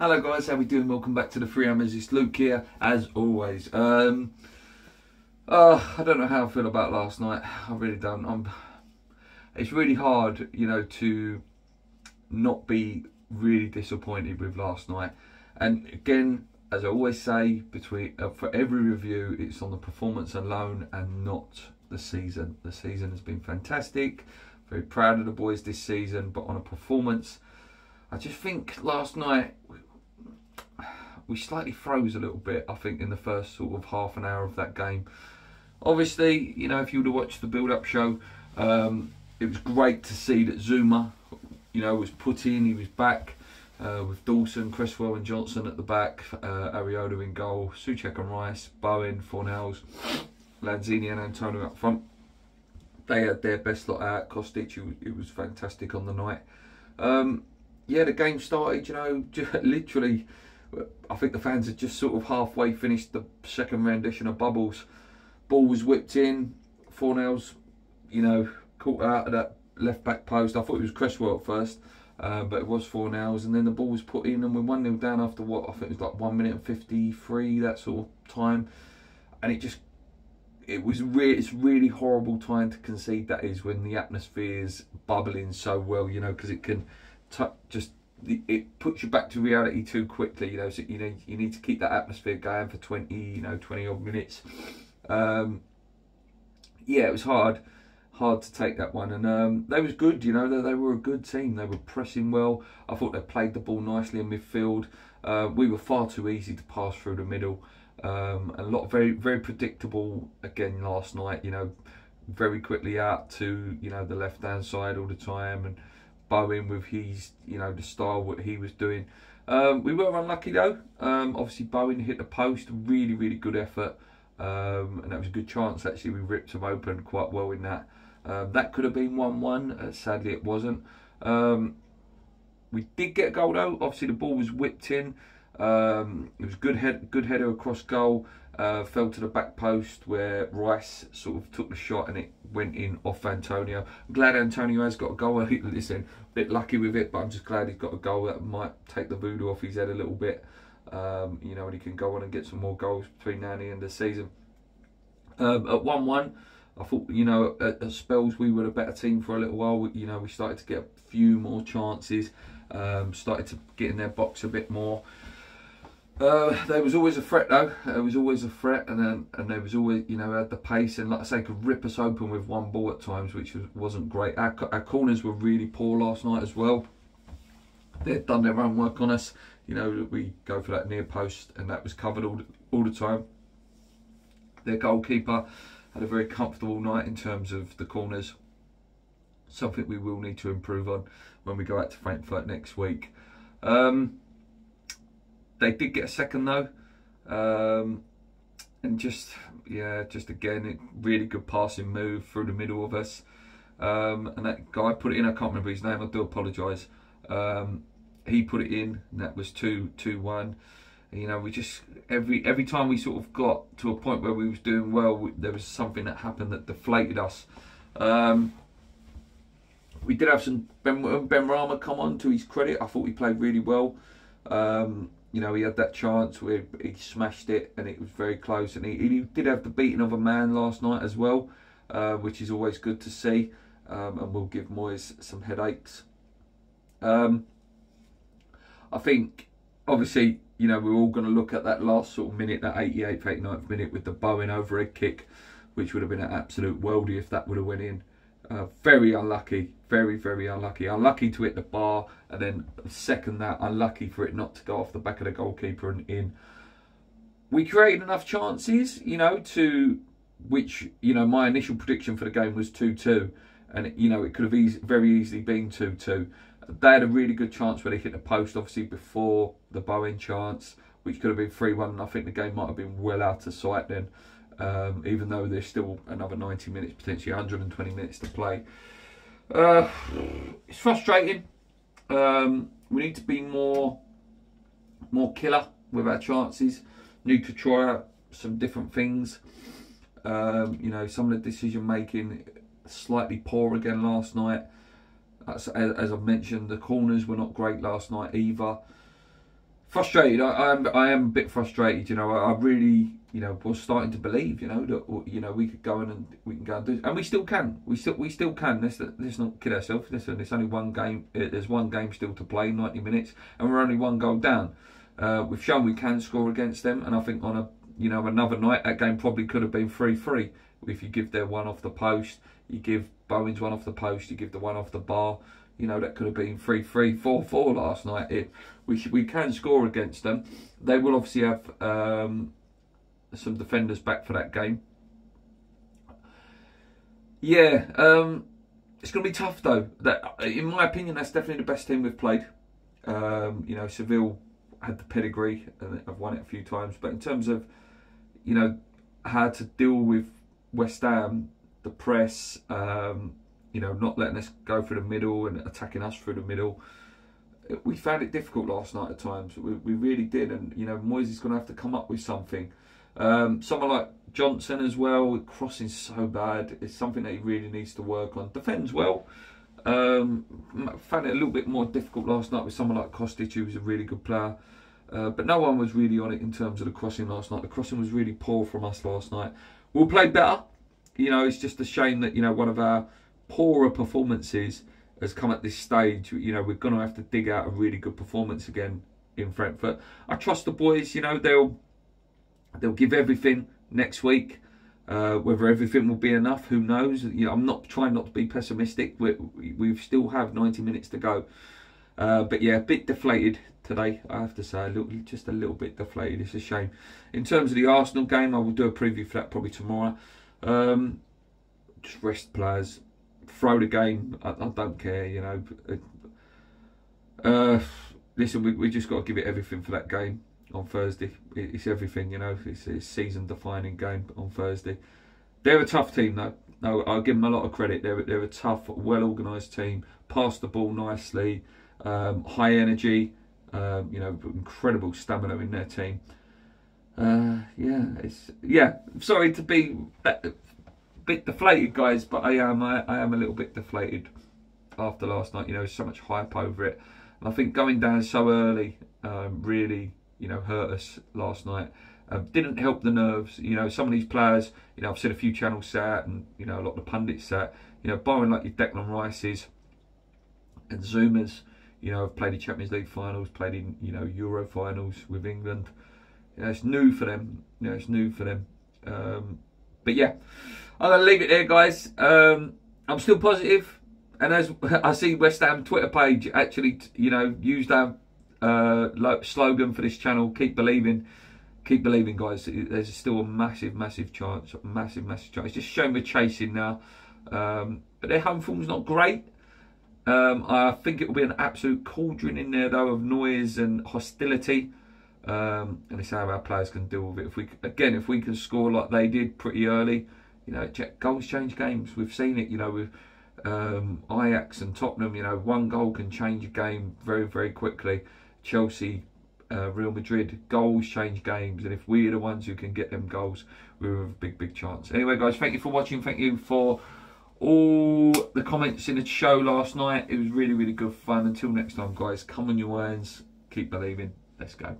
Hello guys, how we doing? Welcome back to the Free Hammers. It's Luke here, as always. I don't know how I feel about last night. I really don't. It's really hard, you know, to not be really disappointed with last night. And again, as I always say, for every review, it's on the performance alone and not the season. The season has been fantastic. Very proud of the boys this season, but on a performance, I just think last night we slightly froze a little bit, I think, in the first sort of half an hour of that game. Obviously, you know, if you would have watched the build-up show, it was great to see that Zuma, you know, was put in. He was back with Dawson, Cresswell and Johnson at the back, Ariola in goal, Souček and Rice, Bowen, Fornells, Lanzini and Antonio up front. They had their best lot out. Kostic, it was fantastic on the night. Yeah, the game started, you know, literally, I think the fans had just sort of halfway finished the second rendition of Bubbles. Ball was whipped in, Fornells, you know, caught out of that left back post. I thought it was Cresswell at first, but it was Fornells, and then the ball was put in and we're 1-0 down after what, I think it was like 1 minute and 53, that sort of time. And it's really horrible time to concede, that is, when the atmosphere is bubbling so well, you know, because it can it puts you back to reality too quickly, you know. So you know you need to keep that atmosphere going for 20 odd minutes. Yeah, it was hard to take that one, and they was good, you know. They were a good team. They were pressing well. I thought they played the ball nicely in midfield. We were far too easy to pass through the middle. A lot very predictable again last night, you know, very quickly out to, you know, the left hand side all the time, and Bowen with his, you know, the style what he was doing. We were unlucky though. Obviously Bowen hit the post, really good effort, and that was a good chance actually. We ripped him open quite well in that. That could have been 1-1. Sadly it wasn't. We did get a goal though. Obviously the ball was whipped in. It was good header across goal. Fell to the back post where Rice sort of took the shot and it went in off Antonio. I'm glad Antonio has got a goal. Listen, a bit lucky with it, but I'm just glad he's got a goal that might take the voodoo off his head a little bit. You know, and he can go on and get some more goals between now and the end of the season. At 1-1, I thought, you know, at spells we were a better team for a little while. You know, we started to get a few more chances, started to get in their box a bit more. There was always a threat though. There was always a threat, and there was always, you know, had the pace, and like I say, could rip us open with one ball at times, which wasn't great. Our corners were really poor last night as well. They'd done their own work on us. You know, we go for that near post, and that was covered all the time. Their goalkeeper had a very comfortable night in terms of the corners. Something we will need to improve on when we go out to Frankfurt next week. They did get a second though, and just again, a really good passing move through the middle of us. And that guy put it in. I can't remember his name. I do apologise. He put it in, and that was 2-1. You know, we just every time we sort of got to a point where we was doing well, there was something that happened that deflated us. We did have some Ben Rama come on, to his credit. I thought he played really well. You know, he had that chance where he smashed it and it was very close, and he did have the beating of a man last night as well, which is always good to see, and will give Moyes some headaches. I think, obviously, you know, we're all going to look at that last sort of minute, that 88th, 89th minute with the Bowen overhead kick, which would have been an absolute worldie if that would have went in. Very unlucky, very unlucky. Unlucky to hit the bar, and then second that, unlucky for it not to go off the back of the goalkeeper and in. We created enough chances, you know, to which, you know, my initial prediction for the game was 2-2, and you know, it could have very easily been 2-2. They had a really good chance where they hit the post, obviously before the Bowen chance, which could have been 3-1, and I think the game might have been well out of sight then. Even though there's still another 90 minutes, potentially 120 minutes to play. It's frustrating. We need to be more killer with our chances. Need to try out some different things. You know, some of the decision making slightly poor again last night. As I've mentioned, the corners were not great last night either. Frustrated. I am a bit frustrated. You know, I really, you know, was starting to believe, you know, that, you know, we could go in and we can go and do it, and we still can. We still can. Let's not kid ourselves. Listen, it's only one game. There's one game still to play, 90 minutes, and we're only one goal down. We've shown we can score against them, and I think on a, you know, another night that game probably could have been 3-3 if you give their one off the post, you give Bowen's one off the post, you give the one off the bar. You know, that could have been 3-3, 4-4 last night. We can score against them. They will obviously have some defenders back for that game. Yeah, it's going to be tough though. That, in my opinion, that's definitely the best team we've played. You know, Seville had the pedigree and I've won it a few times. But in terms of, you know, how to deal with West Ham, the press, you know, not letting us go through the middle and attacking us through the middle. We found it difficult last night at times. We really did. And, you know, Moyes is going to have to come up with something. Someone like Johnson as well, crossing so bad. It's something that he really needs to work on. Defends well. Found it a little bit more difficult last night with someone like Kostic, who was a really good player. But no one was really on it in terms of the crossing last night. The crossing was really poor from us last night. We'll play better. You know, it's just a shame that, you know, one of our poorer performances has come at this stage. You know, we're going to have to dig out a really good performance again in Frankfurt. I trust the boys. You know, they'll give everything next week. Whether everything will be enough, who knows? You know, I'm not trying not to be pessimistic. We still have 90 minutes to go. But yeah, a bit deflated today, I have to say. Just a little bit deflated. It's a shame. In terms of the Arsenal game, I will do a preview for that probably tomorrow. Just rest players. Throw the game. I don't care, you know. Listen, we just got to give it everything for that game on Thursday. It's everything, you know. It's a season-defining game on Thursday. They're a tough team, though. No, I'll give them a lot of credit. They're a tough, well-organised team. Pass the ball nicely. High energy. You know, incredible stamina in their team. Sorry to be a bit deflated, guys, but I am a little bit deflated after last night. You know, so much hype over it, and I think going down so early really, you know, hurt us last night. Didn't help the nerves. You know, some of these players, you know, I've seen a few channels sat, and you know, a lot of the pundits sat. You know, barring like your Declan Rices and Zoomers, you know, have played in Champions League finals, played in, you know, Euro finals with England. You know, it's new for them. You know, it's new for them. But yeah, I'm going to leave it there, guys. I'm still positive. And as I see West Ham Twitter page actually, you know, used our slogan for this channel, keep believing. Keep believing, guys. There's still a massive chance. Massive chance. It's just shame we're chasing now. But their home form's not great. I think it will be an absolute cauldron in there, though, of noise and hostility. And it's how our players can deal with it. If we can score like they did pretty early, you know, goals change games. We've seen it, you know, with Ajax and Tottenham. You know, one goal can change a game very quickly. Chelsea, Real Madrid, goals change games, and if we're the ones who can get them goals, we have a big chance. Anyway, guys, thank you for watching. Thank you for all the comments in the show last night. It was really good fun. Until next time, guys, come on your irons, keep believing. Let's go.